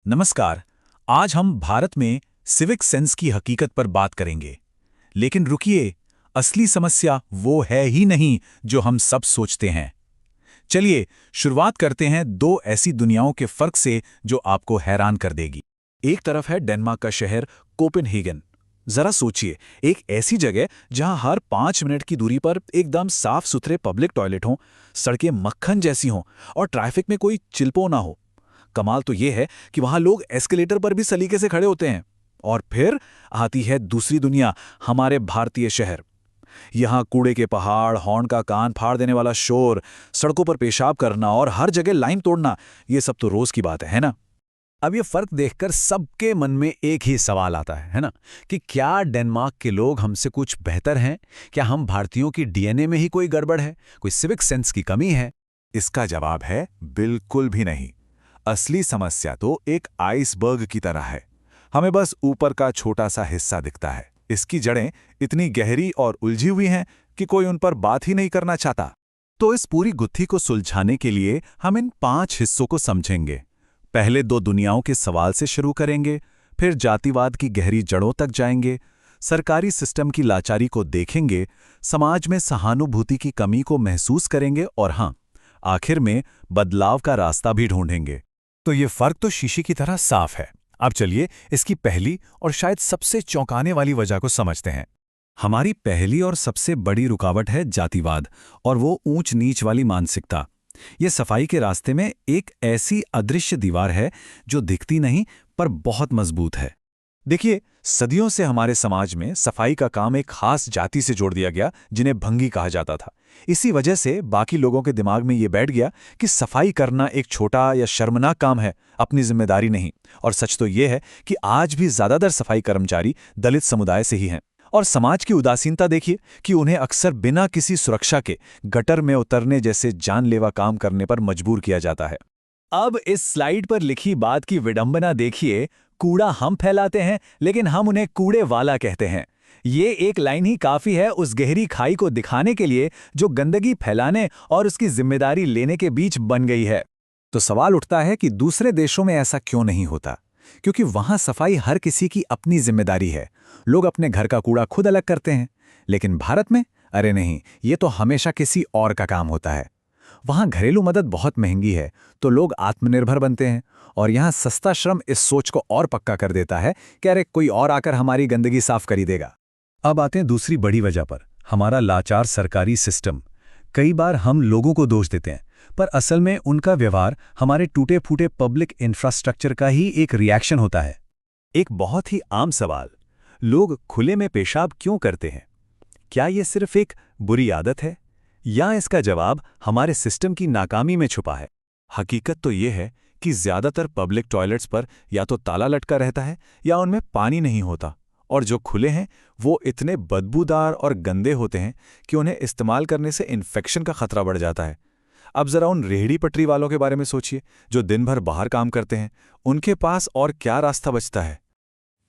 नमस्कार। आज हम भारत में सिविक सेंस की हकीकत पर बात करेंगे। लेकिन रुकिए, असली समस्या वो है ही नहीं जो हम सब सोचते हैं। चलिए शुरुआत करते हैं दो ऐसी दुनियाओं के फर्क से जो आपको हैरान कर देगी। एक तरफ है डेनमार्क का शहर कोपेनहेगन। जरा सोचिए, एक ऐसी जगह जहां हर 5 मिनट की दूरी पर एकदम साफ सुथरे पब्लिक टॉयलेट हों, सड़कें मक्खन जैसी हों और ट्रैफिक में कोई चिल्पो ना हो। कमाल तो यह है कि वहां लोग एस्केलेटर पर भी सलीके से खड़े होते हैं। और फिर आती है दूसरी दुनिया, हमारे भारतीय शहर। यहां कूड़े के पहाड़, हॉर्न का कान फाड़ देने वाला शोर, सड़कों पर पेशाब करना और हर जगह लाइन तोड़ना, ये सब तो रोज की बात है ना। अब ये फर्क देखकर सबके मन में एक ही सवाल आता है ना, कि क्या डेनमार्क के लोग हमसे कुछ बेहतर हैं? क्या हम भारतीयों की डीएनए में ही कोई गड़बड़ है, कोई सिविक सेंस की कमी है? इसका जवाब है बिल्कुल भी नहीं। असली समस्या तो एक आइसबर्ग की तरह है। हमें बस ऊपर का छोटा सा हिस्सा दिखता है। इसकी जड़ें इतनी गहरी और उलझी हुई हैं कि कोई उन पर बात ही नहीं करना चाहता। तो इस पूरी गुत्थी को सुलझाने के लिए हम इन 5 हिस्सों को समझेंगे। पहले 2 दुनियाओं के सवाल से शुरू करेंगे, फिर जातिवाद की गहरी जड़ों तक जाएंगे, सरकारी सिस्टम की लाचारी को देखेंगे, समाज में सहानुभूति की कमी को महसूस करेंगे और हाँ, आखिर में बदलाव का रास्ता भी ढूंढेंगे। तो ये फर्क तो शीशे की तरह साफ है। अब चलिए इसकी पहली और शायद सबसे चौंकाने वाली वजह को समझते हैं। हमारी पहली और सबसे बड़ी रुकावट है जातिवाद और वो ऊंच नीच वाली मानसिकता। ये सफाई के रास्ते में एक ऐसी अदृश्य दीवार है जो दिखती नहीं पर बहुत मजबूत है। देखिए, सदियों से हमारे समाज में सफाई का काम एक खास जाति से जोड़ दिया गया, जिन्हें भंगी कहा जाता था। इसी वजह से बाकी लोगों के दिमाग में ये बैठ गया कि सफाई करना एक छोटा या शर्मनाक काम है, अपनी जिम्मेदारी नहीं। और सच तो ये है कि आज भी ज्यादातर सफाई कर्मचारी दलित समुदाय से ही हैं। और समाज की उदासीनता देखिए कि उन्हें अक्सर बिना किसी सुरक्षा के गटर में उतरने जैसे जानलेवा काम करने पर मजबूर किया जाता है। अब इस स्लाइड पर लिखी बात की विडंबना देखिए। कूड़ा हम फैलाते हैं, लेकिन हम उन्हें कूड़े वाला कहते हैं। ये एक लाइन ही काफी है उस गहरी खाई को दिखाने के लिए जो गंदगी फैलाने और उसकी जिम्मेदारी लेने के बीच बन गई है। तो सवाल उठता है कि दूसरे देशों में ऐसा क्यों नहीं होता? क्योंकि वहां सफाई हर किसी की अपनी जिम्मेदारी है। लोग अपने घर का कूड़ा खुद अलग करते हैं। लेकिन भारत में, अरे नहीं, ये तो हमेशा किसी और का काम होता है। वहां घरेलू मदद बहुत महंगी है, तो लोग आत्मनिर्भर बनते हैं। और यहां सस्ता श्रम इस सोच को और पक्का कर देता है कि अरे कोई और आकर हमारी गंदगी साफ कर ही देगा। अब आते हैं दूसरी बड़ी वजह पर, हमारा लाचार सरकारी सिस्टम। कई बार हम लोगों को दोष देते हैं, पर असल में उनका व्यवहार हमारे टूटे फूटे पब्लिक इंफ्रास्ट्रक्चर का ही एक रिएक्शन होता है। एक बहुत ही आम सवाल, लोग खुले में पेशाब क्यों करते हैं? क्या ये सिर्फ एक बुरी आदत है, या इसका जवाब हमारे सिस्टम की नाकामी में छुपा है? हकीकत तो ये है कि ज्यादातर पब्लिक टॉयलेट्स पर या तो ताला लटका रहता है या उनमें पानी नहीं होता, और जो खुले हैं वो इतने बदबूदार और गंदे होते हैं कि उन्हें इस्तेमाल करने से इन्फेक्शन का खतरा बढ़ जाता है। अब जरा उन रेहड़ी पटरी वालों के बारे में सोचिए, जो दिन भर बाहर काम करते हैं। उनके पास और क्या रास्ता बचता है?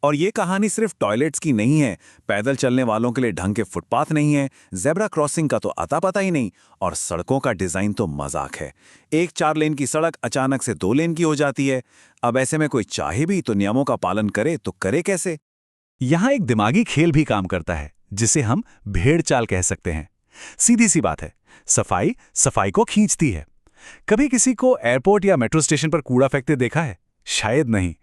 और ये कहानी सिर्फ टॉयलेट्स की नहीं है। पैदल चलने वालों के लिए ढंग के फुटपाथ नहीं है, जेब्रा क्रॉसिंग का तो अता पता ही नहीं, और सड़कों का डिजाइन तो मजाक है। एक 4 लेन की सड़क अचानक से 2 लेन की हो जाती है। अब ऐसे में कोई चाहे भी तो नियमों का पालन करे तो करे कैसे? यहां एक दिमागी खेल भी काम करता है, जिसे हम भेड़ चाल कह सकते हैं। सीधी सी बात है, सफाई सफाई को खींचती है। कभी किसी को एयरपोर्ट या मेट्रो स्टेशन पर कूड़ा फेंकते देखा है? शायद नहीं।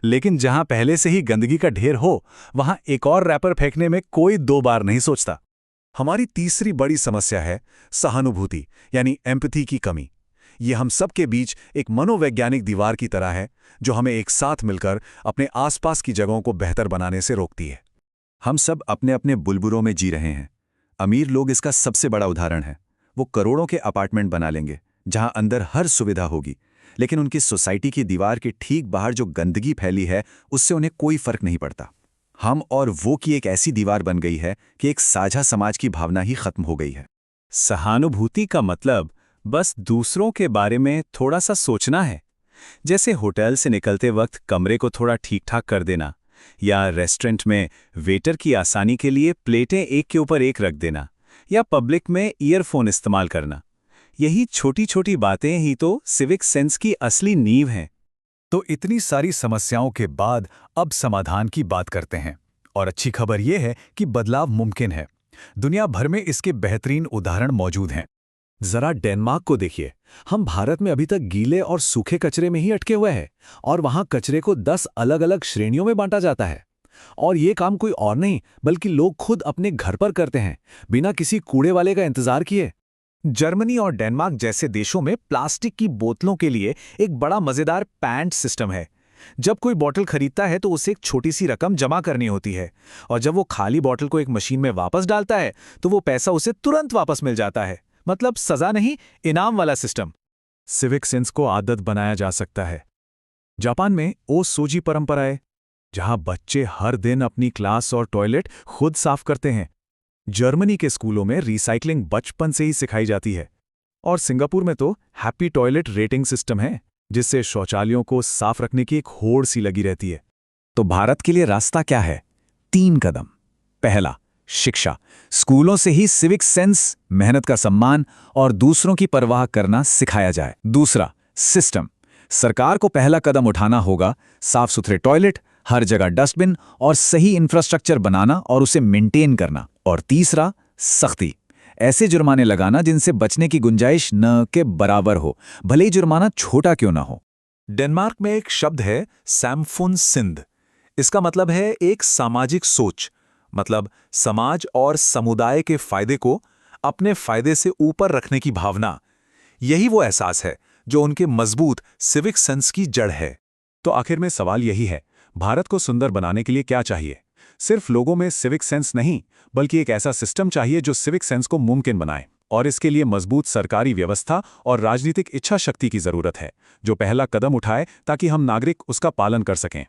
लेकिन जहां पहले से ही गंदगी का ढेर हो, वहां एक और रैपर फेंकने में कोई 2 बार नहीं सोचता। हमारी तीसरी बड़ी समस्या है सहानुभूति, यानी एम्पैथी की कमी। ये हम सब के बीच एक मनोवैज्ञानिक दीवार की तरह है, जो हमें एक साथ मिलकर अपने आसपास की जगहों को बेहतर बनाने से रोकती है। हम सब अपने अपने बुलबुलों में जी रहे हैं। अमीर लोग इसका सबसे बड़ा उदाहरण है। वो करोड़ों के अपार्टमेंट बना लेंगे, जहां अंदर हर सुविधा होगी, लेकिन उनकी सोसाइटी की दीवार के ठीक बाहर जो गंदगी फैली है, उससे उन्हें कोई फर्क नहीं पड़ता। हम और वो की एक ऐसी दीवार बन गई है कि एक साझा समाज की भावना ही खत्म हो गई है। सहानुभूति का मतलब बस दूसरों के बारे में थोड़ा सा सोचना है। जैसे होटल से निकलते वक्त कमरे को थोड़ा ठीक ठाक कर देना, या रेस्टोरेंट में वेटर की आसानी के लिए प्लेटें एक के ऊपर एक रख देना, या पब्लिक में ईयरफोन इस्तेमाल करना। यही छोटी छोटी बातें ही तो सिविक सेंस की असली नींव हैं। तो इतनी सारी समस्याओं के बाद अब समाधान की बात करते हैं। और अच्छी खबर यह है कि बदलाव मुमकिन है। दुनिया भर में इसके बेहतरीन उदाहरण मौजूद हैं। जरा डेनमार्क को देखिए। हम भारत में अभी तक गीले और सूखे कचरे में ही अटके हुए हैं और वहां कचरे को 10 अलग-अलग श्रेणियों में बांटा जाता है। और ये काम कोई और नहीं बल्कि लोग खुद अपने घर पर करते हैं, बिना किसी कूड़े वाले का इंतजार किए। जर्मनी और डेनमार्क जैसे देशों में प्लास्टिक की बोतलों के लिए एक बड़ा मजेदार पैंट सिस्टम है। जब कोई बोतल खरीदता है तो उसे एक छोटी सी रकम जमा करनी होती है, और जब वो खाली बोतल को एक मशीन में वापस डालता है तो वो पैसा उसे तुरंत वापस मिल जाता है। मतलब सजा नहीं, इनाम वाला सिस्टम। सिविक सेंस को आदत बनाया जा सकता है। जापान में ओ सोजी परंपरा है, जहां बच्चे हर दिन अपनी क्लास और टॉयलेट खुद साफ करते हैं। जर्मनी के स्कूलों में रिसाइकलिंग बचपन से ही सिखाई जाती है। और सिंगापुर में तो हैप्पी टॉयलेट रेटिंग सिस्टम है, जिससे शौचालयों को साफ रखने की एक होड़ सी लगी रहती है। तो भारत के लिए रास्ता क्या है? 3 कदम। पहला, शिक्षा। स्कूलों से ही सिविक सेंस, मेहनत का सम्मान और दूसरों की परवाह करना सिखाया जाए। दूसरा, सिस्टम। सरकार को पहला कदम उठाना होगा, साफ सुथरे टॉयलेट, हर जगह डस्टबिन और सही इंफ्रास्ट्रक्चर बनाना और उसे मेंटेन करना। और तीसरा, सख्ती। ऐसे जुर्माने लगाना जिनसे बचने की गुंजाइश न के बराबर हो, भले ही जुर्माना छोटा क्यों ना हो। डेनमार्क में एक शब्द है सैमफुनसिंद। इसका मतलब है एक सामाजिक सोच। मतलब समाज और समुदाय के फायदे को अपने फायदे से ऊपर रखने की भावना। यही वो एहसास है जो उनके मजबूत सिविक सेंस की जड़ है। तो आखिर में सवाल यही है, भारत को सुंदर बनाने के लिए क्या चाहिए? सिर्फ लोगों में सिविक सेंस नहीं, बल्कि एक ऐसा सिस्टम चाहिए जो सिविक सेंस को मुमकिन बनाए। और इसके लिए मजबूत सरकारी व्यवस्था और राजनीतिक इच्छा शक्ति की जरूरत है, जो पहला कदम उठाए ताकि हम नागरिक उसका पालन कर सकें।